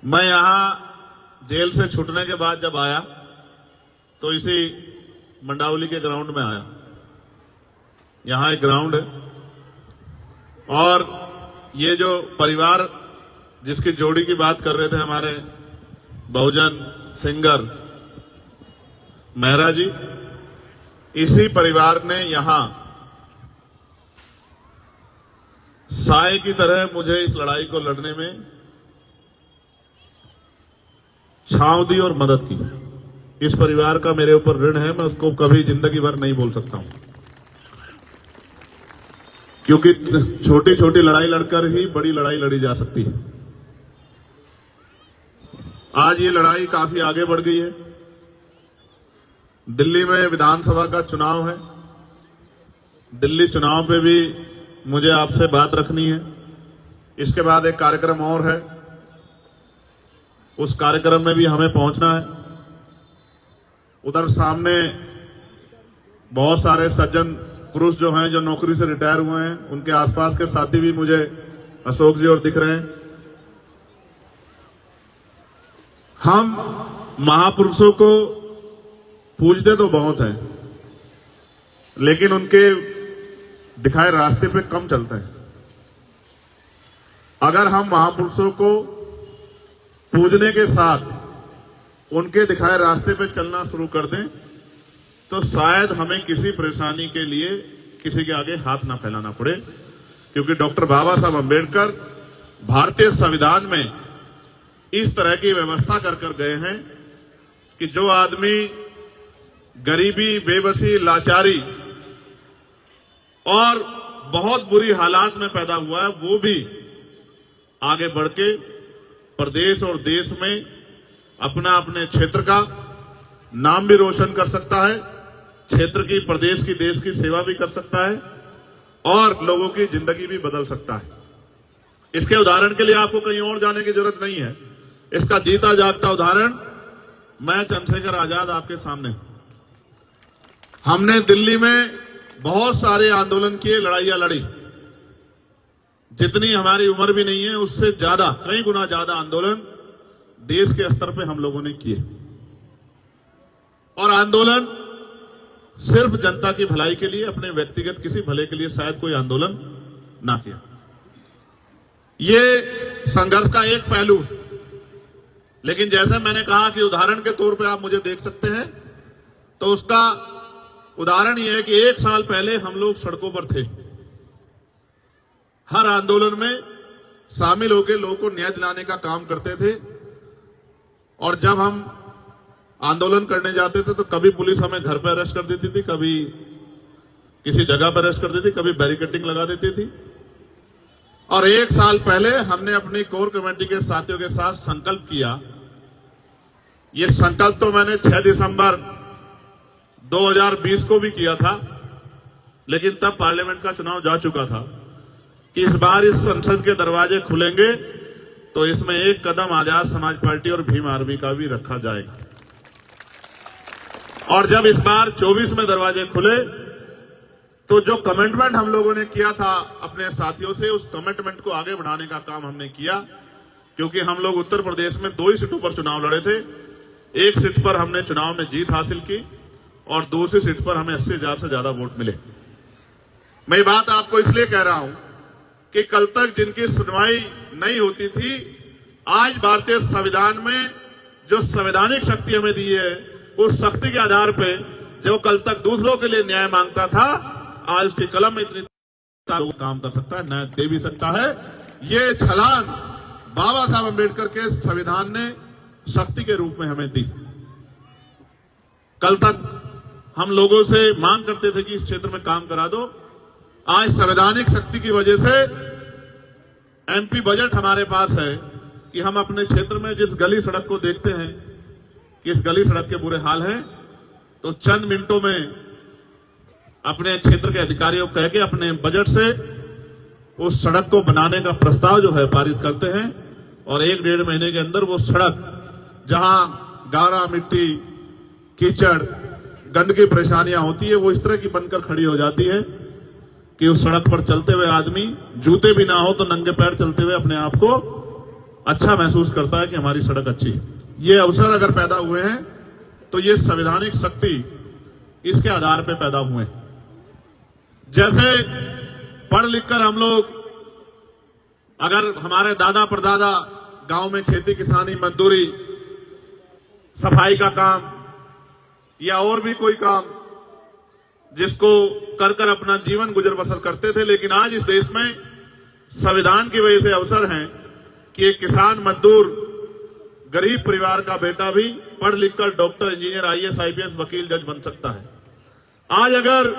मैं यहां जेल से छूटने के बाद जब आया तो इसी मंडावली के ग्राउंड में आया। यहां एक ग्राउंड है और ये जो परिवार जिसकी जोड़ी की बात कर रहे थे हमारे बहुजन सिंगर मेहरा जी, इसी परिवार ने यहां साए की तरह मुझे इस लड़ाई को लड़ने में छांव दी और मदद की। इस परिवार का मेरे ऊपर ऋण है, मैं उसको कभी जिंदगी भर नहीं भूल सकता हूं, क्योंकि छोटी छोटी लड़ाई लड़कर ही बड़ी लड़ाई लड़ी जा सकती है। आज ये लड़ाई काफी आगे बढ़ गई है। दिल्ली में विधानसभा का चुनाव है। दिल्ली चुनाव पे भी मुझे आपसे बात रखनी है। इसके बाद एक कार्यक्रम और है, उस कार्यक्रम में भी हमें पहुंचना है। उधर सामने बहुत सारे सज्जन पुरुष जो हैं, जो नौकरी से रिटायर हुए हैं, उनके आसपास के साथी भी मुझे अशोक जी और दिख रहे हैं। हम महापुरुषों को पूजते तो बहुत हैं, लेकिन उनके दिखाए रास्ते पे कम चलते हैं। अगर हम महापुरुषों को पूजने के साथ उनके दिखाए रास्ते पे चलना शुरू कर दें तो शायद हमें किसी परेशानी के लिए किसी के आगे हाथ ना फैलाना पड़े, क्योंकि डॉक्टर बाबा साहब अंबेडकर भारतीय संविधान में इस तरह की व्यवस्था कर गए हैं कि जो आदमी गरीबी, बेबसी, लाचारी और बहुत बुरी हालात में पैदा हुआ है, वो भी आगे बढ़ के प्रदेश और देश में अपना अपने क्षेत्र का नाम भी रोशन कर सकता है, क्षेत्र की, प्रदेश की, देश की सेवा भी कर सकता है और लोगों की जिंदगी भी बदल सकता है। इसके उदाहरण के लिए आपको कहीं और जाने की जरूरत नहीं है। इसका जीता जागता उदाहरण मैं चंद्रशेखर आजाद आपके सामने हूं। हमने दिल्ली में बहुत सारे आंदोलन किए, लड़ाइयां लड़ी। जितनी हमारी उम्र भी नहीं है उससे ज्यादा, कई गुना ज्यादा आंदोलन देश के स्तर पे हम लोगों ने किए। और आंदोलन सिर्फ जनता की भलाई के लिए, अपने व्यक्तिगत किसी भले के लिए शायद कोई आंदोलन ना किया। ये संघर्ष का एक पहलू है। लेकिन जैसे मैंने कहा कि उदाहरण के तौर पे आप मुझे देख सकते हैं, तो उसका उदाहरण यह है कि 1 साल पहले हम लोग सड़कों पर थे। हर आंदोलन में शामिल होकर लोगों को न्याय दिलाने का काम करते थे। और जब हम आंदोलन करने जाते थे तो कभी पुलिस हमें घर पर अरेस्ट कर देती थी, कभी किसी जगह पर अरेस्ट कर देती थी, कभी बैरिकेडिंग लगा देती थी। और 1 साल पहले हमने अपनी कोर कमेटी के साथियों के साथ संकल्प किया। ये संकल्प तो मैंने 6 दिसंबर 2020 को भी किया था, लेकिन तब पार्लियामेंट का चुनाव जा चुका था कि इस बार इस संसद के दरवाजे खुलेंगे तो इसमें एक कदम आजाद समाज पार्टी और भीम आर्मी का भी रखा जाएगा। और जब इस बार 24 में दरवाजे खुले तो जो कमिटमेंट हम लोगों ने किया था अपने साथियों से, उस कमिटमेंट को आगे बढ़ाने का काम हमने किया। क्योंकि हम लोग उत्तर प्रदेश में 2 ही सीटों पर चुनाव लड़े थे। एक सीट पर हमने चुनाव में जीत हासिल की और दूसरी सीट पर हमें 80,000 से ज्यादा वोट मिले। मैं ये बात आपको इसलिए कह रहा हूं कि कल तक जिनकी सुनवाई नहीं होती थी, आज भारतीय संविधान में जो संवैधानिक शक्ति हमें दी है, उस शक्ति के आधार पर जो कल तक दूसरों के लिए न्याय मांगता था, आज उसकी कलम में इतनी काम कर सकता है, न्याय दे भी सकता है। ये छलांग बाबा साहब अंबेडकर के संविधान ने शक्ति के रूप में हमें दी। कल तक हम लोगों से मांग करते थे कि इस क्षेत्र में काम करा दो। आज संवैधानिक शक्ति की वजह से एमपी बजट हमारे पास है कि हम अपने क्षेत्र में जिस गली सड़क को देखते हैं कि इस गली सड़क के बुरे हाल हैं, तो चंद मिनटों में अपने क्षेत्र के अधिकारियों को कह के अपने बजट से उस सड़क को बनाने का प्रस्ताव जो है पारित करते हैं। और 1-1.5 महीने के अंदर वो सड़क, जहां गारा, मिट्टी, कीचड़, गंदगी परेशानियां होती है, वो इस तरह की बनकर खड़ी हो जाती है कि उस सड़क पर चलते हुए आदमी जूते भी ना हो तो नंगे पैर चलते हुए अपने आप को अच्छा महसूस करता है कि हमारी सड़क अच्छी है। ये अवसर अगर पैदा हुए हैं तो ये संवैधानिक शक्ति इसके आधार पर पैदा हुए हैं। जैसे पढ़ लिखकर हम लोग, अगर हमारे दादा परदादा गांव में खेती किसानी मजदूरी सफाई का काम या और भी कोई काम जिसको कर कर अपना जीवन गुजर बसर करते थे, लेकिन आज इस देश में संविधान की वजह से अवसर है कि एक किसान मजदूर गरीब परिवार का बेटा भी पढ़ लिखकर डॉक्टर इंजीनियर आईएएस आईपीएस वकील जज बन सकता है। आज अगर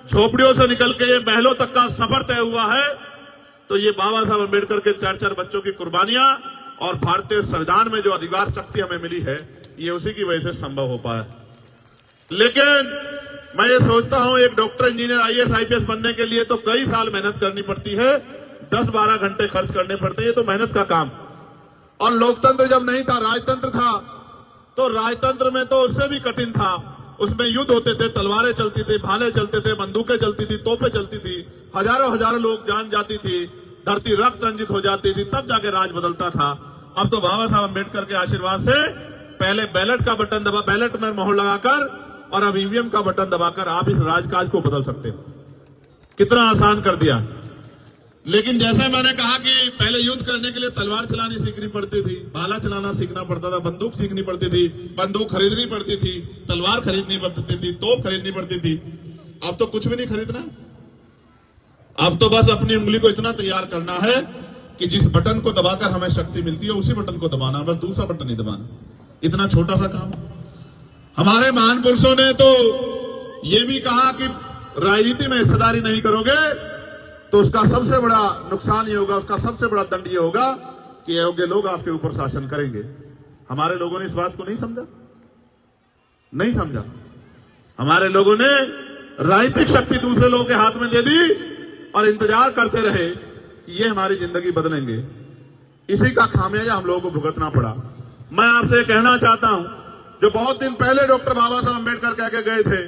झोपड़ियों से निकल के ये महलों तक का सफर तय हुआ है तो ये बाबा साहब अम्बेडकर के 4-4 बच्चों की कुर्बानियां और भारतीय संविधान में जो अधिकार शक्ति हमें मिली है ये उसी की वजह से संभव हो पाया। लेकिन मैं ये सोचता हूं एक डॉक्टर इंजीनियर आईएएस आईपीएस बनने के लिए तो कई साल मेहनत करनी पड़ती है, 10-12 घंटे खर्च करने पड़ते हैं, ये तो मेहनत का काम। और लोकतंत्र जब नहीं था, राजतंत्र था, तो राजतंत्र में तो उससे भी कठिन था। उसमें युद्ध होते थे, तलवारें चलती थी, भाले चलते थे, बंदूकें चलती थी, तोपें चलती थी, हजारों लोग जान जाती थी, धरती रक्त रंजित हो जाती थी, तब जाके राज बदलता था। अब तो बाबा साहब अम्बेडकर के आशीर्वाद से पहले बैलेट का बटन दबा, बैलेट में मोहर लगाकर और अब ईवीएम का बटन दबाकर आप इस राजकाज को बदल सकते हो। कितना आसान कर दिया। लेकिन जैसे मैंने कहा कि पहले युद्ध करने के लिए तलवार चलानी सीखनी पड़ती थी, भाला चलाना सीखना पड़ता था, बंदूक सीखनी पड़ती थी, बंदूक खरीदनी पड़ती थी, तलवार खरीदनी पड़ती थी, तोप खरीदनी पड़ती थी। अब तो कुछ भी नहीं खरीदना, अब तो बस अपनी उंगली को इतना तैयार करना है कि जिस बटन को दबाकर हमें शक्ति मिलती है उसी बटन को दबाना, बस दूसरा बटन नहीं दबाना। इतना छोटा सा काम। हमारे महान पुरुषों ने तो ये भी कहा कि राजनीति में हिस्सेदारी नहीं करोगे तो उसका सबसे बड़ा नुकसान ये होगा, उसका सबसे बड़ा दंड ये होगा कि अयोग्य लोग आपके ऊपर शासन करेंगे। हमारे लोगों ने इस बात को नहीं समझा, नहीं समझा। हमारे लोगों ने राजनीतिक शक्ति दूसरे लोगों के हाथ में दे दी और इंतजार करते रहे कि ये हमारी जिंदगी बदलेंगे। इसी का खामियाजा हम लोगों को भुगतना पड़ा। मैं आपसे कहना चाहता हूं, जो बहुत दिन पहले डॉक्टर बाबा साहब अम्बेडकर कह के गए थे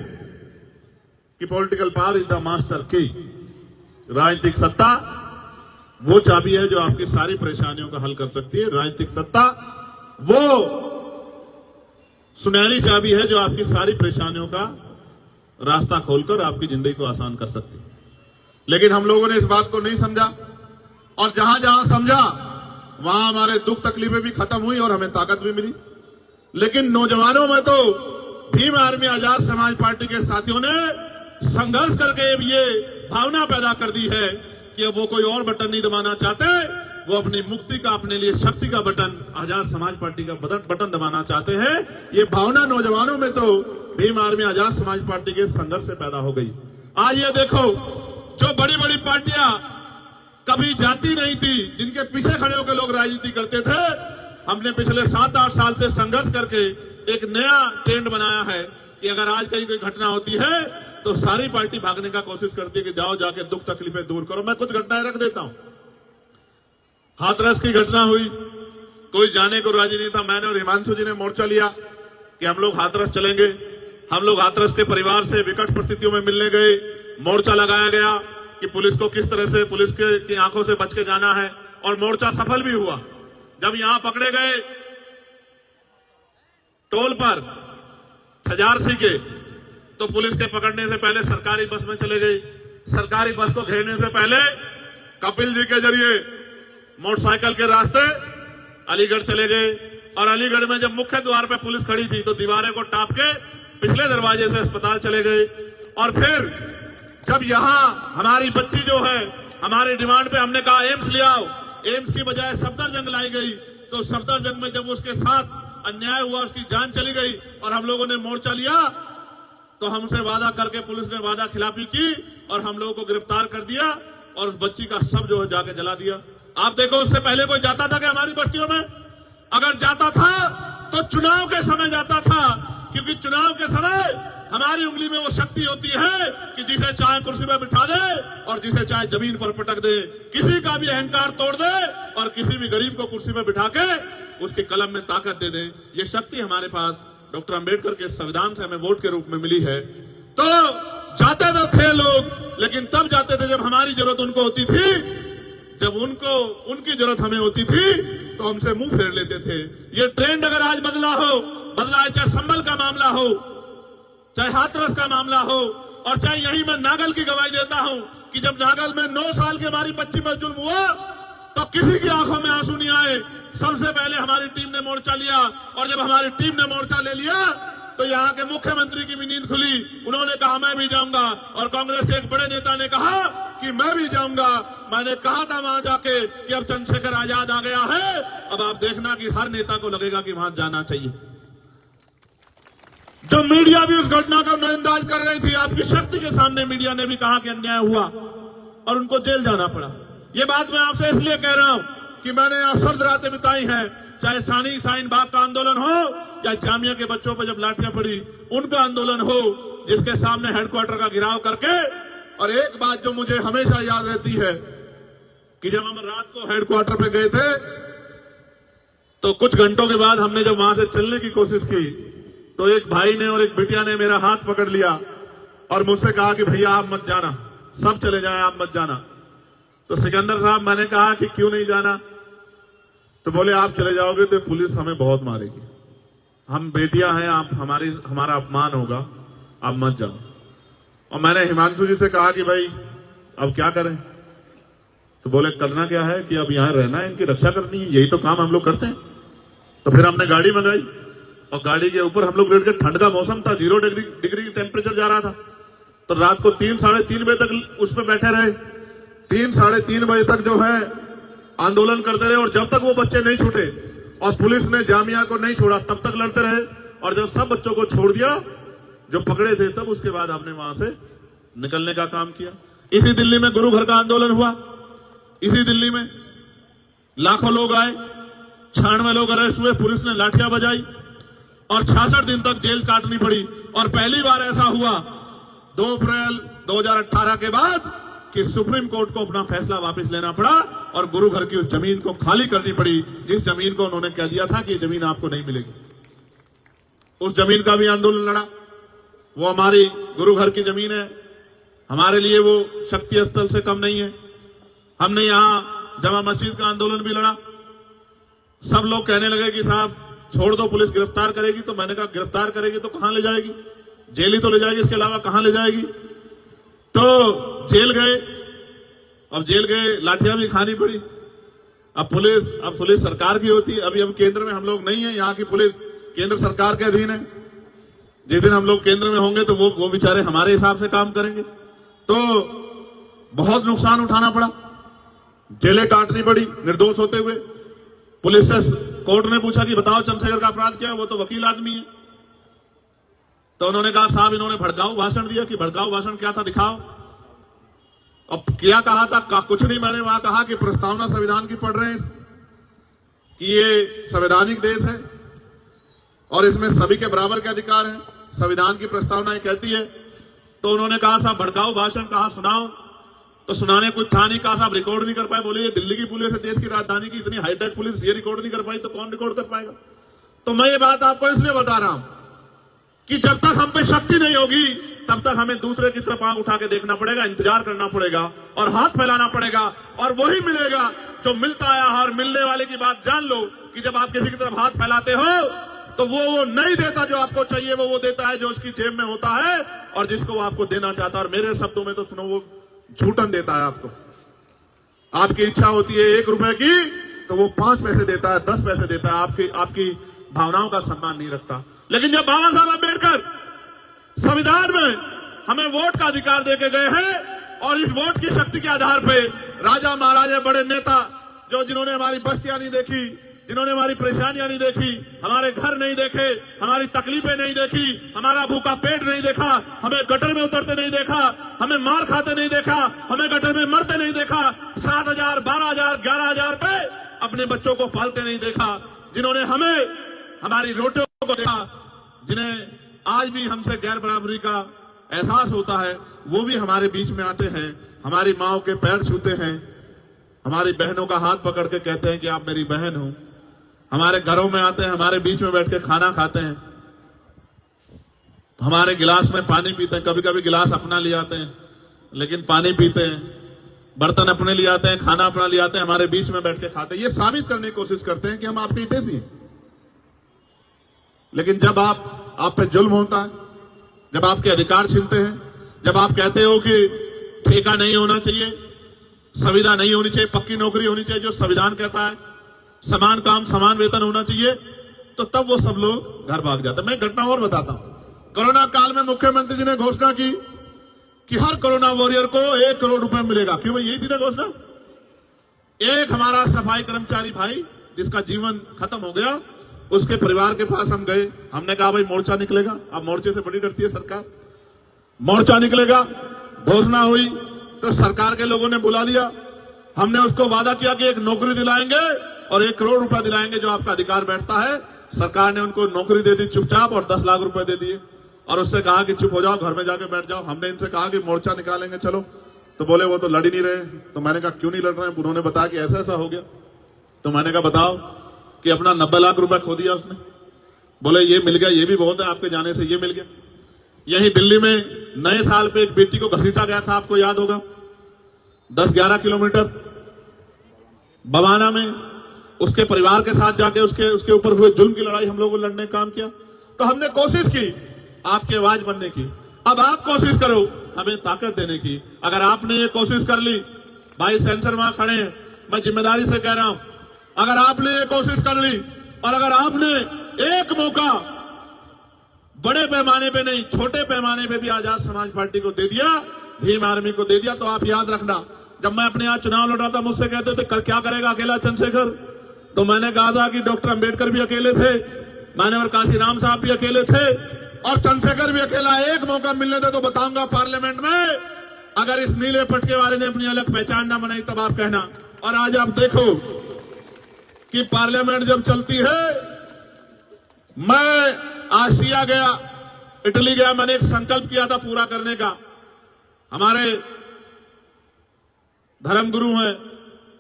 कि political power is the master की, राजनीतिक सत्ता वो चाबी है जो आपकी सारी परेशानियों का हल कर सकती है। राजनीतिक सत्ता वो सुनहरी चाबी है जो आपकी सारी परेशानियों का रास्ता खोलकर आपकी जिंदगी को आसान कर सकती है। लेकिन हम लोगों ने इस बात को नहीं समझा और जहां जहां समझा वहां हमारे दुख तकलीफें भी खत्म हुई और हमें ताकत भी मिली। लेकिन नौजवानों में तो भीम आर्मी आजाद समाज पार्टी के साथियों ने संघर्ष करके ये भावना पैदा कर दी है कि अब वो कोई और बटन नहीं दबाना चाहते, वो अपनी मुक्ति का, अपने लिए शक्ति का बटन, आजाद समाज पार्टी का बटन दबाना चाहते हैं। ये भावना नौजवानों में तो भीम आर्मी आजाद समाज पार्टी के संघर्ष से पैदा हो गई। आज ये देखो, जो बड़ी बड़ी पार्टियां कभी जाती नहीं थी, जिनके पीछे खड़े होकर लोग राजनीति करते थे, हमने पिछले 7-8 साल से संघर्ष करके एक नया ट्रेंड बनाया है कि अगर आज कहीं कोई घटना होती है तो सारी पार्टी भागने का कोशिश करती है कि जाओ जाके दुख तकलीफें दूर करो। मैं कुछ घटनाएं रख देता हूं। हाथरस की घटना हुई, कोई जाने को राजी नहीं था। मैंने और हिमांशु जी ने मोर्चा लिया कि हम लोग हाथरस चलेंगे। हम लोग हाथरस के परिवार से विकट परिस्थितियों में मिलने गए। मोर्चा लगाया गया कि पुलिस को किस तरह से पुलिस की आंखों से बच के जाना है, और मोर्चा सफल भी हुआ। जब यहां पकड़े गए टोल पर छजारसी के, तो पुलिस के पकड़ने से पहले सरकारी बस में चले गई। सरकारी बस को घेरने से पहले कपिल जी के जरिए मोटरसाइकिल के रास्ते अलीगढ़ चले गए, और अलीगढ़ में जब मुख्य द्वार पर पुलिस खड़ी थी तो दीवारें को टाप के पिछले दरवाजे से अस्पताल चले गए। और फिर जब यहां हमारी बच्ची जो है, हमारी डिमांड पे हमने कहा एम्स ले आओ, एम्स की बजाय सफदरजंग लाई गई, तो सफदरजंग में जब उसके साथ अन्याय हुआ, उसकी जान चली गई और हम लोगों ने मोर्चा लिया, तो हमसे वादा करके पुलिस ने वादा खिलाफी की और हम लोगों को गिरफ्तार कर दिया और उस बच्ची का शव जो है जाके जला दिया। आप देखो, उससे पहले कोई जाता था कि हमारी बस्तियों में? अगर जाता था तो चुनाव के समय जाता था, क्योंकि चुनाव के समय हमारी उंगली में वो शक्ति होती है कि जिसे चाहे कुर्सी पर बिठा दे और जिसे चाहे जमीन पर पटक दे, किसी का भी अहंकार तोड़ दे और किसी भी गरीब को कुर्सी पर बिठा के उसके कलम में ताकत दे दे। ये शक्ति हमारे पास डॉक्टर अंबेडकर के संविधान से हमें वोट के रूप में मिली है। तो जाते तो थे लोग, लेकिन तब जाते थे जब हमारी जरूरत उनको होती थी, जब उनकी जरूरत हमें होती थी, तो हमसे मुंह फेर लेते थे। ये ट्रेंड अगर आज बदला है, चाहे संभल का मामला हो, चाहे हाथरस का मामला हो, और चाहे यही मैं नागल की गवाही देता हूं कि जब नागल में 9 साल के हमारी बच्ची पर जुल्म हुआ तो किसी की आंखों में आंसू नहीं आए। सबसे पहले हमारी टीम ने मोर्चा लिया, और जब हमारी टीम ने मोर्चा ले लिया तो यहाँ के मुख्यमंत्री की भी नींद खुली। उन्होंने कहा मैं भी जाऊंगा, और कांग्रेस के एक बड़े नेता ने कहा कि मैं भी जाऊंगा। मैंने कहा था वहां जाके कि अब चंद्रशेखर आजाद आ गया है, अब आप देखना कि हर नेता को लगेगा कि वहां जाना चाहिए। जो मीडिया भी उस घटना का नजरअंदाज कर रही थी, आपकी शक्ति के सामने मीडिया ने भी कहा कि अन्याय हुआ और उनको जेल जाना पड़ा। ये बात मैं आपसे इसलिए कह रहा हूं कि मैंने यहां सर्द रातें बिताई हैं, चाहे शाहीन बाग का आंदोलन हो या जामिया के बच्चों पर जब लाठियां पड़ी उनका आंदोलन हो, जिसके सामने हेडक्वार्टर का घेराव करके। और एक बात जो मुझे हमेशा याद रहती है कि जब हम रात को हेडक्वार्टर पे गए थे तो कुछ घंटों के बाद हमने जब वहां से चलने की कोशिश की तो एक भाई ने और एक बिटिया ने मेरा हाथ पकड़ लिया और मुझसे कहा कि भैया आप मत जाना, सब चले जाएं, आप मत जाना। तो सिकंदर साहब, मैंने कहा कि क्यों नहीं जाना? तो बोले आप चले जाओगे तो पुलिस हमें बहुत मारेगी, हम बेटियां हैं, आप हमारा अपमान होगा, आप मत जाओ। और मैंने हिमांशु जी से कहा कि भाई अब क्या करें? तो बोले करना क्या है कि अब यहां रहना है, इनकी रक्षा करनी है, यही तो काम हम लोग करते हैं। तो फिर हमने गाड़ी मंगाई और गाड़ी के ऊपर हम लोग बैठ के, ठंड का मौसम था, 0 डिग्री टेम्परेचर जा रहा था, तो रात को 3 साढ़े 3 बजे तक उस पर बैठे रहे। 3 साढ़े 3 बजे तक जो है आंदोलन करते रहे, और जब तक वो बच्चे नहीं छूटे और पुलिस ने जामिया को नहीं छोड़ा तब तक लड़ते रहे। और जब सब बच्चों को छोड़ दिया जो पकड़े थे, तब उसके बाद आपने वहां से निकलने का काम किया। इसी दिल्ली में गुरु घर का आंदोलन हुआ, इसी दिल्ली में लाखों लोग आए, 96 लोग अरेस्ट हुए, पुलिस ने लाठियां बजाई और 66 दिन तक जेल काटनी पड़ी। और पहली बार ऐसा हुआ 2 अप्रैल 2018 के बाद कि सुप्रीम कोर्ट को अपना फैसला वापस लेना पड़ा और गुरु घर की उस जमीन को खाली करनी पड़ी, जिस जमीन को उन्होंने कह दिया था कि जमीन आपको नहीं मिलेगी। उस जमीन का भी आंदोलन लड़ा। वो हमारी गुरु घर की जमीन है, हमारे लिए वो शक्ति स्थल से कम नहीं है। हमने यहां जमा मस्जिद का आंदोलन भी लड़ा। सब लोग कहने लगे कि साहब छोड़ दो, पुलिस गिरफ्तार करेगी। तो मैंने कहा गिरफ्तार करेगी तो कहां ले जाएगी? जेल ही तो ले जाएगी, इसके अलावा कहां ले जाएगी? तो जेल गए, अब जेल गए, लाठियां भी खानी पड़ी। अब पुलिस सरकार की होती है। अभी अब केंद्र में हम लोग नहीं है, यहाँ की पुलिस केंद्र सरकार के अधीन है। जिस दिन हम लोग केंद्र में होंगे तो वो बेचारे हमारे हिसाब से काम करेंगे। तो बहुत नुकसान उठाना पड़ा, जेलें काटनी पड़ी निर्दोष होते हुए। पुलिस से कोर्ट ने पूछा कि बताओ चंद्रशेखर का अपराध क्या है? वो तो वकील आदमी है। तो उन्होंने कहा साहब इन्होंने भड़काऊ भाषण दिया। कि भड़काऊ भाषण क्या था दिखाओ। अब क्या कहा था? कुछ नहीं। मैंने वहां कहा कि प्रस्तावना संविधान की पढ़ रहे हैं कि ये संवैधानिक देश है और इसमें सभी के बराबर के अधिकार हैं, संविधान की प्रस्तावना ये कहती है। तो उन्होंने कहा साहब भड़काऊ भाषण कहा, सुनाओ। तो सुनाने कुछ था नहीं। कहा साहब रिकॉर्ड नहीं कर पाए। बोले ये दिल्ली की पुलिस है, देश की राजधानी की इतनी हाईटेक पुलिस, ये रिकॉर्ड नहीं कर पाई तो कौन रिकॉर्ड कर पाएगा? तो मैं ये बात आपको इसलिए बता रहा हूं कि जब तक हम पे शक्ति नहीं होगी तब तक हमें दूसरे की तरफ आंख उठा के देखना पड़ेगा, इंतजार करना पड़ेगा और हाथ फैलाना पड़ेगा, और वही मिलेगा जो मिलता आया है। और मिलने वाले की बात जान लो कि जब आप किसी की तरफ हाथ फैलाते हो तो वो नहीं देता जो आपको चाहिए, वो देता है जो उसकी जेब में होता है और जिसको वो आपको देना चाहता है। और मेरे शब्दों में तो सुनो, वो झूठन देता है आपको। आपकी इच्छा होती है 1 रुपए की तो वो 5 पैसे देता है, 10 पैसे देता है। आपकी भावनाओं का सम्मान नहीं रखता। लेकिन जब बाबा साहब अम्बेडकर संविधान में हमें वोट का अधिकार देके गए हैं और इस वोट की शक्ति के आधार पे राजा महाराजा बड़े नेता जिन्होंने हमारी बस्तियां नहीं देखी, जिन्होंने हमारी परेशानियां नहीं देखी, हमारे घर नहीं देखे, हमारी तकलीफें नहीं देखी, हमारा भूखा पेट नहीं देखा, हमें गटर में उतरते नहीं देखा, हमें मार खाते नहीं देखा, हमें गटर में मरते नहीं देखा, 7,000, 12,000, 11,000 पे अपने बच्चों को पालते नहीं देखा, जिन्होंने हमें हमारी रोटियों को देखा, जिन्हें आज भी हमसे गैर बराबरी का एहसास होता है, वो भी हमारे बीच में आते हैं, हमारी माओ के पैर छूते हैं, हमारी बहनों का हाथ पकड़ के कहते हैं कि आप मेरी बहन हो, हमारे घरों में आते हैं, हमारे बीच में बैठ के खाना खाते हैं, हमारे गिलास में पानी पीते हैं। कभी कभी गिलास अपना ले आते हैं लेकिन पानी पीते हैं। बर्तन अपने लिए आते हैं, खाना अपना ले आते हैं, हमारे बीच में बैठ के खाते हैं। ये साबित करने की कोशिश करते हैं कि हम आपके हितैषी हैं। लेकिन जब आप पे जुल्म होता है, जब आपके अधिकार छीनते हैं, जब आप कहते हो कि ठेका नहीं होना चाहिए, संविदा नहीं होनी चाहिए, पक्की नौकरी होनी चाहिए जो संविधान कहता है, समान काम समान वेतन होना चाहिए, तो तब वो सब लोग घर भाग जाते हैं। मैं घटना और बताता हूं। कोरोना काल में मुख्यमंत्री जी ने घोषणा की कि हर कोरोना वॉरियर को 1 करोड़ रुपए मिलेगा। क्यों भाई, यही थी ना घोषणा। एक हमारा सफाई कर्मचारी भाई जिसका जीवन खत्म हो गया, उसके परिवार के पास हम गए, हमने कहा भाई मोर्चा निकलेगा। अब मोर्चे से बड़ी डरती है सरकार, मोर्चा निकलेगा। घोषणा हुई तो सरकार के लोगों ने बुला लिया। हमने उसको वादा किया कि एक नौकरी दिलाएंगे और 1 करोड़ रुपया दिलाएंगे जो आपका अधिकार बैठता है। सरकार ने उनको नौकरी दे दी चुपचाप और 10 लाख रुपए दे दिए और उससे कहा कि चुप हो जाओ, घर में जाके बैठ जाओ। हमने इनसे कहा कि मोर्चा निकालेंगे चलो, तो बोले वो तो लड़ ही नहीं रहे। तो मैंने कहा क्यों नहीं लड़ रहे हैं? उन्होंने बताया कि ऐसा ऐसा हो गया। तो मैंने कहा बताओ कि अपना 90 लाख रुपए खो दिया उसने। बोले ये मिल गया, ये भी बहुत है, आपके जाने से ये मिल गया। यही दिल्ली में नए साल पे एक बेटी को घसीटा गया था, आपको याद होगा, 10-11 किलोमीटर बवाना में। उसके परिवार के साथ जाके उसके ऊपर हुए जुल्म की लड़ाई हम लोगों ने लड़ने का काम किया। तो हमने कोशिश की आपकी आवाज बनने की। अब आप कोशिश करो हमें ताकत देने की। अगर आपने ये कोशिश कर ली, भाई सेंसर वहां खड़े हैं, मैं जिम्मेदारी से कह रहा हूं, अगर आपने ये कोशिश कर ली और अगर आपने एक मौका बड़े पैमाने पे नहीं छोटे पैमाने पे भी आजाद समाज पार्टी को दे दिया, भीम आर्मी को दे दिया, तो आप याद रखना, जब मैं अपने यहां चुनाव लड़ रहा था मुझसे कहते थे क्या करेगा अकेला चंद्रशेखर, तो मैंने कहा था कि डॉक्टर अंबेडकर भी अकेले थे, मान्यवर काशीराम साहब भी अकेले थे और चंद्रशेखर भी अकेला। एक मौका मिलने दे तो बताऊंगा पार्लियामेंट में, अगर इस नीले पटके वाले ने अपनी अलग पहचान ना बनाई तब आप कहना। और आज आप देखो कि पार्लियामेंट जब चलती है, मैं आसिया गया, इटली गया, मैंने एक संकल्प किया था पूरा करने का। हमारे धर्मगुरु हैं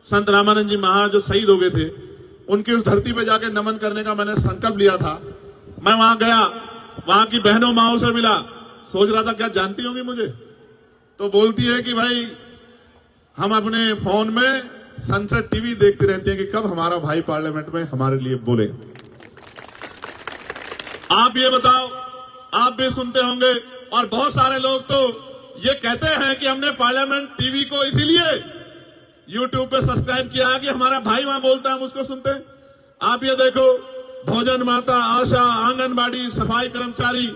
संत रामानंद जी महाराज जो शहीद हो गए थे, उनकी उस धरती पे जाके नमन करने का मैंने संकल्प लिया था। मैं वहां गया, वहां की बहनों माओं से मिला, सोच रहा था क्या जानती होंगी मुझे, तो बोलती है कि भाई हम अपने फोन में सनसेट टीवी देखती रहती हैं कि कब हमारा भाई पार्लियामेंट में हमारे लिए बोले। आप ये बताओ, आप भी सुनते होंगे और बहुत सारे लोग तो ये कहते हैं कि हमने पार्लियामेंट टीवी को इसीलिए यूट्यूब पे सब्सक्राइब किया है कि हमारा भाई वहां बोलता है हम उसको सुनते हैं। आप ये देखो, भोजन माता, आशा, आंगनबाड़ी, सफाई कर्मचारी,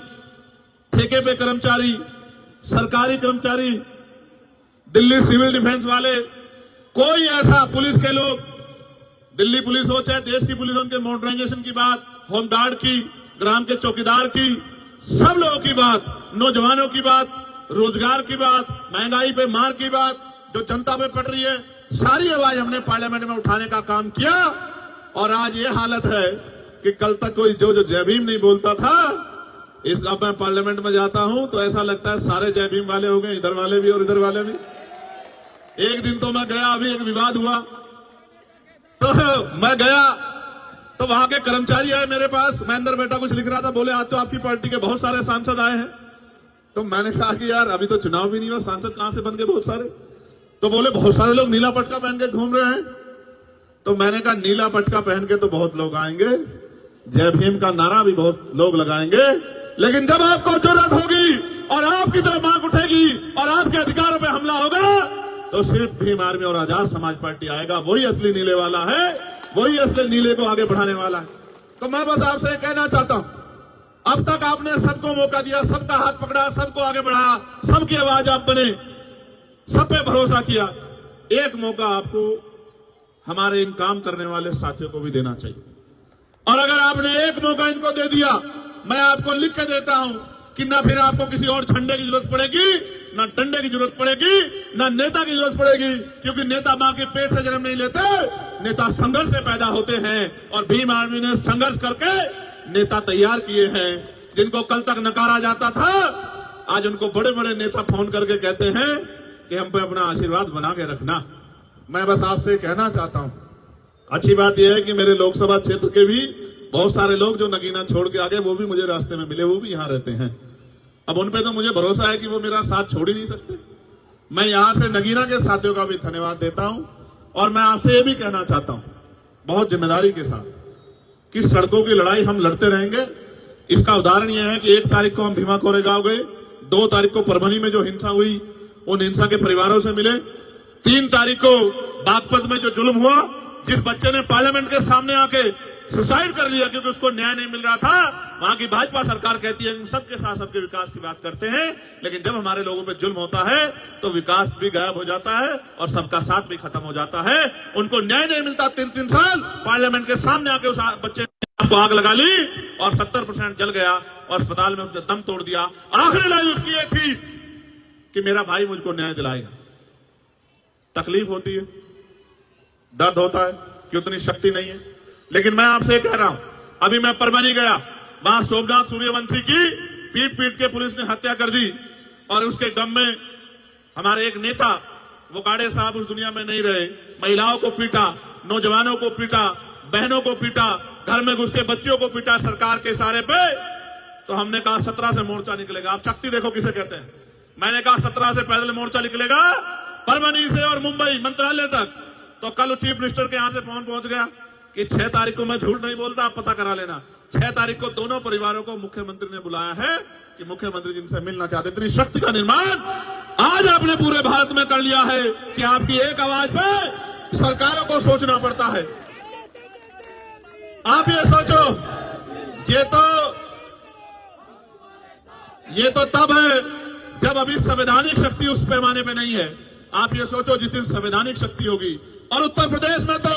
ठेके पे कर्मचारी, सरकारी कर्मचारी, दिल्ली सिविल डिफेंस वाले, कोई ऐसा पुलिस के लोग, दिल्ली पुलिस हो चाहे देश की पुलिस हो, उनके मॉडर्नाइजेशन की बात, होमगार्ड की, ग्राम के चौकीदार की, सब लोगों की बात, नौजवानों की बात, रोजगार की बात, महंगाई पे मार की बात जो जनता पे पड़ रही है, सारी आवाज हमने पार्लियामेंट में उठाने का काम किया। और आज ये हालत है कि कल तक कोई जो जय भीम नहीं बोलता था, अब मैं पार्लियामेंट में जाता हूं तो ऐसा लगता है सारे जय भीम वाले हो गए, इधर वाले भी और इधर वाले भी। एक दिन तो मैं गया, अभी एक विवाद हुआ तो मैं गया तो वहां के कर्मचारी आए मेरे पास, मैं अंदर बैठा कुछ लिख रहा था, बोले आज तो आपकी पार्टी के बहुत सारे सांसद आए हैं। तो मैंने कहा कि यार अभी तो चुनाव भी नहीं हुआ, सांसद कहां से बन गए बहुत सारे? तो बोले बहुत सारे लोग नीला पटका पहन के घूम रहे हैं। तो मैंने कहा नीला पटका पहन के तो बहुत लोग आएंगे, जय भीम का नारा भी बहुत लोग लगाएंगे, लेकिन जब आपको जरूरत होगी और आपकी तरफ आंख उठेगी और आपके अधिकारों पे हमला होगा तो सिर्फ भीम आर्मी और आजाद समाज पार्टी आएगा। वही असली नीले वाला है, वही असली नीले को आगे बढ़ाने वाला है। तो मैं बस आपसे कहना चाहता हूं, अब तक आपने सबको मौका दिया, सबका हाथ पकड़ा, सबको आगे बढ़ाया, सबकी आवाज आप बने, सब पे भरोसा किया। एक मौका आपको हमारे इन काम करने वाले साथियों को भी देना चाहिए। और अगर आपने एक मौका इनको दे दिया, मैं आपको लिख के देता हूं कि ना फिर आपको किसी और झंडे की जरूरत पड़ेगी, ना डंडे की जरूरत पड़ेगी, ना नेता की जरूरत पड़ेगी, क्योंकि नेता मां के पेट से जन्म नहीं लेते, नेता संघर्ष से पैदा होते हैं। और भीम आर्मी ने संघर्ष करके नेता तैयार किए हैं, जिनको कल तक नकारा जाता था, आज उनको बड़े बड़े नेता फोन करके कहते हैं कि हम पे अपना आशीर्वाद बना के रखना। मैं बस आपसे कहना चाहता हूं, अच्छी बात यह है कि मेरे लोकसभा क्षेत्र के भी बहुत सारे लोग जो नगीना छोड़ के आ गए, वो भी मुझे रास्ते में मिले, वो भी यहां रहते हैं। अब उन पे तो मुझे भरोसा है कि वो मेरा साथ छोड़ ही नहीं सकते। मैं यहां से नगीना के साथियों का भी धन्यवाद देता हूं और मैं आपसे ये भी कहना चाहता हूं बहुत जिम्मेदारी के साथ कि सड़कों की लड़ाई हम लड़ते रहेंगे। इसका उदाहरण यह है कि 1 तारीख को हम भीमा कोरेगांव गए, 2 तारीख को परभनी में जो हिंसा हुई उन हिंसा के परिवारों से मिले, 3 तारीख को बागपत में जो जुल्म हुआ, जिस बच्चे ने पार्लियामेंट के सामने आके सुसाइड कर लिया क्योंकि उसको न्याय नहीं मिल रहा था, वहां की भाजपा सरकार कहती है हम सबके साथ सबके विकास की बात करते हैं, लेकिन जब हमारे लोगों पे जुल्म होता है तो विकास भी गायब हो जाता है और सबका साथ भी खत्म हो जाता है। उनको न्याय नहीं मिलता, 3-3 साल पार्लियामेंट के सामने आके उस बच्चे ने को आग लगा ली और 70% जल गया और अस्पताल में उसने दम तोड़ दिया। आखिरी लाइन उसकी ये थी कि मेरा भाई मुझको न्याय दिलाएगा। तकलीफ होती है, दर्द होता है कि उतनी शक्ति नहीं है, लेकिन मैं आपसे कह रहा हूं, अभी मैं परभनी गया, वहां सोमनाथ सूर्यवंशी की पीट पीट के पुलिस ने हत्या कर दी और उसके गम में हमारे एक नेता वोकाड़े साहब उस दुनिया में नहीं रहे, महिलाओं को पीटा, नौजवानों को पीटा, बहनों को पीटा, घर में घुस के बच्चियों को पीटा सरकार के इशारे पे। तो हमने कहा 17 से मोर्चा निकलेगा। आप शक्ति देखो किसे कहते हैं। मैंने कहा 17 से पैदल मोर्चा निकलेगा परभनी से और मुंबई मंत्रालय तक। तो कल चीफ मिनिस्टर के यहां से फोन पहुंच गया कि 6 तारीख को, मैं झूठ नहीं बोलता, आप पता करा लेना, 6 तारीख को दोनों परिवारों को मुख्यमंत्री ने बुलाया है कि मुख्यमंत्री जिनसे मिलना चाहते। इतनी शक्ति का निर्माण आज आपने पूरे भारत में कर लिया है कि आपकी एक आवाज पे सरकारों को सोचना पड़ता है। आप ये सोचो, ये तो तब है जब अभी संवैधानिक शक्ति उस पैमाने पे नहीं है। आप ये सोचो जिस दिन संवैधानिक शक्ति होगी। और उत्तर प्रदेश में तो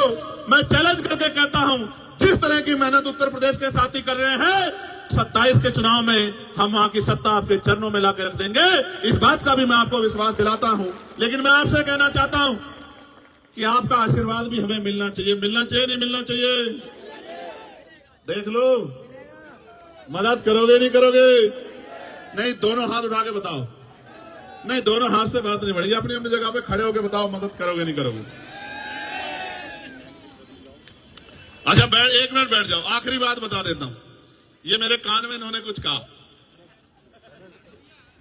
मैं चैलेंज करके कहता हूं, जिस तरह की मेहनत उत्तर प्रदेश के साथी कर रहे हैं, 27 के चुनाव में हम वहां की सत्ता आपके चरणों में लाकर रख देंगे। इस बात का भी मैं आपको विश्वास दिलाता हूं। लेकिन मैं आपसे कहना चाहता हूं कि आपका आशीर्वाद भी हमें मिलना चाहिए। मिलना चाहिए, नहीं मिलना चाहिए? देख लो, मदद करोगे नहीं करोगे? नहीं, दोनों हाथ उठा के बताओ। नहीं, दोनों हाथ से बात नहीं बढ़ी, अपनी अपनी जगह पे खड़े होकर बताओ मदद करोगे नहीं करोगे? अच्छा, 1 मिनट बैठ जाओ। आखिरी बात बता देता हूं, ये मेरे कान में इन्होंने कुछ कहा।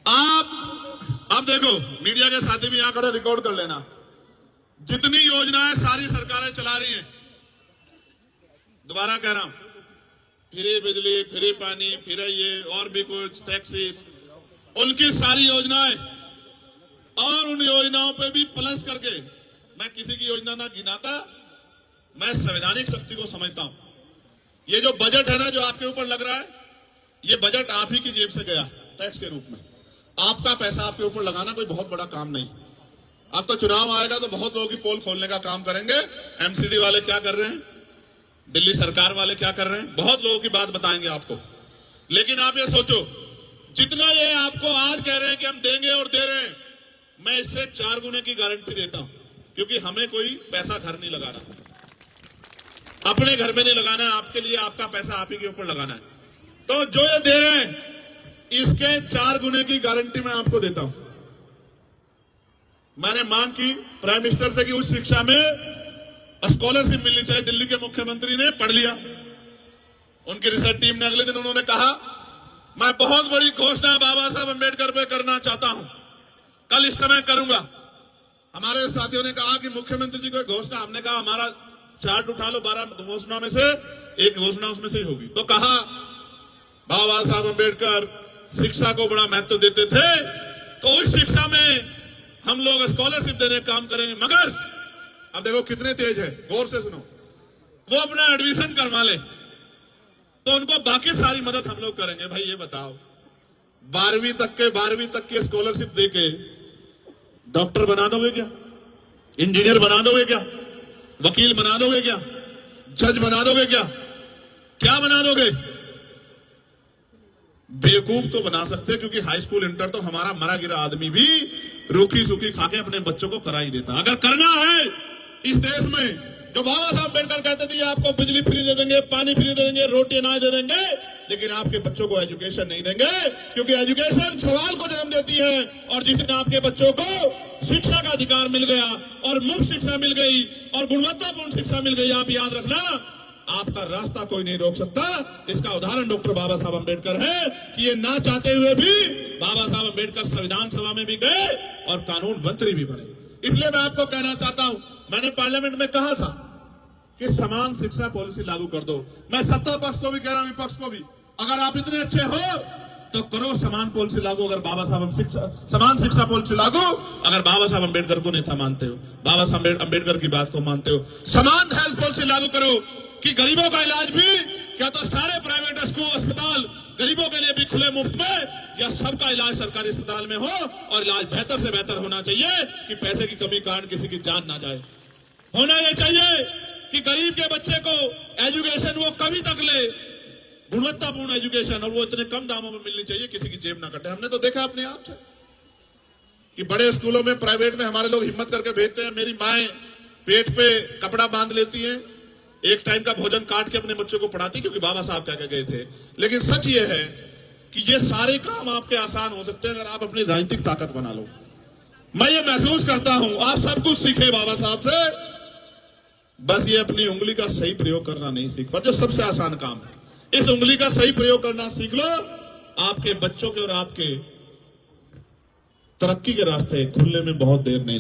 आप देखो, मीडिया के साथी भी यहां खड़े रिकॉर्ड कर लेना, जितनी योजनाएं सारी सरकारें चला रही हैं, दोबारा कह रहा हूं, फ्री बिजली, फ्री पानी, फ्री ये और भी कुछ टैक्सीज, उनकी सारी योजनाएं और उन योजनाओं पे भी प्लस करके, मैं किसी की योजना ना गिनाता, मैं संवैधानिक शक्ति को समझता हूं। ये जो बजट है ना जो आपके ऊपर लग रहा है, ये बजट आप ही की जेब से गया टैक्स के रूप में। आपका पैसा आपके ऊपर लगाना कोई बहुत बड़ा काम नहीं। अब तो चुनाव आएगा तो बहुत लोगों की पोल खोलने का काम करेंगे। एमसीडी वाले क्या कर रहे हैं, दिल्ली सरकार वाले क्या कर रहे हैं, बहुत लोगों की बात बताएंगे आपको। लेकिन आप ये सोचो, जितना ये आपको आज कह रहे हैं कि हम देंगे और दे रहे हैं, मैं इससे 4 गुने की गारंटी देता हूं, क्योंकि हमें कोई पैसा घर नहीं लगाना, अपने घर में नहीं लगाना है। आपके लिए आपका पैसा आप ही के ऊपर लगाना है। तो जो ये दे रहे हैं, इसके 4 गुने की गारंटी मैं आपको देता हूं। मैंने मांग की प्राइम मिनिस्टर से कि उस शिक्षा में स्कॉलरशिप मिलनी चाहिए। दिल्ली के मुख्यमंत्री ने पढ़ लिया, उनकी रिसर्च टीम ने अगले दिन उन्होंने कहा मैं बहुत बड़ी घोषणा बाबा साहब अम्बेडकर पे करना चाहता हूं, कल इस समय करूंगा। हमारे साथियों ने कहा कि मुख्यमंत्री जी को घोषणा, हमने कहा हमारा चार्ट उठा लो, 12 घोषणा में से एक घोषणा उसमें से ही होगी। तो कहा बाबा साहब अम्बेडकर शिक्षा को बड़ा महत्व देते थे, तो उस शिक्षा में हम लोग स्कॉलरशिप देने का काम करेंगे। मगर अब देखो कितने तेज है, गौर से सुनो, वो अपना एडमिशन करवा ले तो उनको बाकी सारी मदद हम लोग करेंगे। भाई ये बताओ, 12वीं तक के स्कॉलरशिप देके डॉक्टर बना दोगे क्या, इंजीनियर बना दोगे क्या, वकील बना दोगे क्या, जज बना दोगे क्या, क्या बना दोगे? बेवकूफ तो बना सकते, क्योंकि हाई स्कूल इंटर तो हमारा मरा गिरा आदमी भी रूखी सूखी खाके अपने बच्चों को करा ही देता। अगर करना है इस देश में, जो बाबा साहब अम्बेडकर कहते थे आपको बिजली फ्री दे देंगे, पानी फ्री दे देंगे, रोटी अनाज दे देंगे, लेकिन आपके बच्चों को एजुकेशन नहीं देंगे, क्योंकि एजुकेशन सवाल को जन्म देती है। और जिस दिन आपके बच्चों को शिक्षा का अधिकार मिल गया और मुफ्त शिक्षा मिल गई और गुणवत्तापूर्ण शिक्षा मिल गई, आप याद रखना, आपका रास्ता कोई नहीं रोक सकता। इसका उदाहरण डॉक्टर बाबा साहब अम्बेडकर है कि ये ना चाहते हुए भी बाबा साहब अम्बेडकर संविधान सभा में भी गए और कानून मंत्री भी बने। इसलिए मैं आपको कहना चाहता हूं, मैंने पार्लियामेंट में कहा था कि समान शिक्षा पॉलिसी लागू कर दो। मैं सत्ता पक्ष को भी कह रहा हूं, विपक्ष को भी, अगर आप इतने अच्छे हो तो करो समान पॉलिसी लागू। अगर बाबा साहब समान शिक्षा पॉलिसी लागू, अगर बाबा साहब अंबेडकर को नेता मानते हो, बाबा साहब अंबेडकर की बात को मानते हो, समान हेल्थ पॉलिसी लागू करो कि गरीबों का इलाज भी क्या तो सारे प्राइवेट स्कूल अस्पताल गरीबों के लिए भी खुले मुफ्त में, या सबका इलाज सरकारी अस्पताल में हो और इलाज बेहतर से बेहतर होना चाहिए कि पैसे की कमी कारण किसी की जान ना जाए। होना यह चाहिए कि गरीब के बच्चे को एजुकेशन वो कभी तक ले, गुणवत्तापूर्ण एजुकेशन, और वो इतने कम दामों में मिलनी चाहिए किसी की जेब ना कटे। हमने तो देखा अपने आप से कि बड़े स्कूलों में, प्राइवेट में हमारे लोग हिम्मत करके भेजते हैं। मेरी माएं पेट पे कपड़ा बांध लेती हैं, एक टाइम का भोजन काट के अपने बच्चों को पढ़ाती, क्योंकि बाबा साहब कह के गए थे। लेकिन सच ये है कि ये सारे काम आपके आसान हो सकते हैं अगर आप अपनी राजनीतिक ताकत बना लो। मैं ये महसूस करता हूं, आप सब कुछ सीखे बाबा साहब से, बस ये अपनी उंगली का सही प्रयोग करना नहीं सीख पर, जो सबसे आसान काम है। इस उंगली का सही प्रयोग करना सीख लो, आपके बच्चों के और आपके तरक्की के रास्ते खुलने में बहुत देर नहीं।